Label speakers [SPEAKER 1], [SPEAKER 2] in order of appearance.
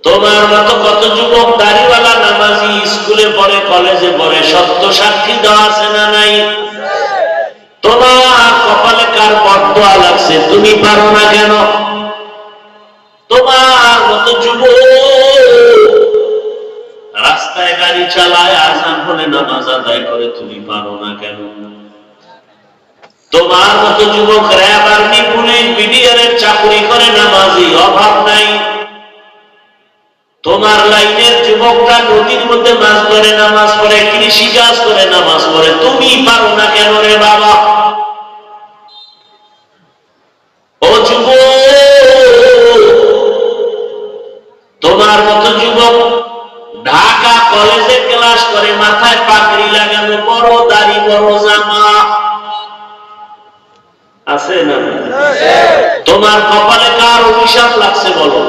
[SPEAKER 1] তোমার মতো কত যুবক দাড়িওয়ালা নামাজি স্কুলে পড়ে, কলেজে পড়ে, সত্য সাক্ষী দেওয়া আছে না নাই? তোমার কপালে কার বদদোয়া লাগছে, তুমি পারো না কেন? তোমার মতো যুবক রাস্তায় গাড়ি চালায়, আজান হলে নামাজ আদায় করে, তুমি পারো না কেন? তোমার মতো যুবক র‍্যাব, আর্মি, পুলিশ, বিডিআর এর চাকরি করে, নামাজি, অভাব নাই। তোমার লাইনের যুবকরা নদীর মধ্যে মাছ ধরে নামাজ পড়ে, কৃষি কাজ করে নামাজ পড়ে, তুমি পারো না কেন রে বাবা? ও যুবক, তোমার মতো যুবক ঢাকা কলেজে ক্লাস করে, মাথায় পাগড়ি লাগানো, বড় দাড়ি, বড় জামা আছে না? তোমার কপালে কার অভিশাপ লাগছে বলো?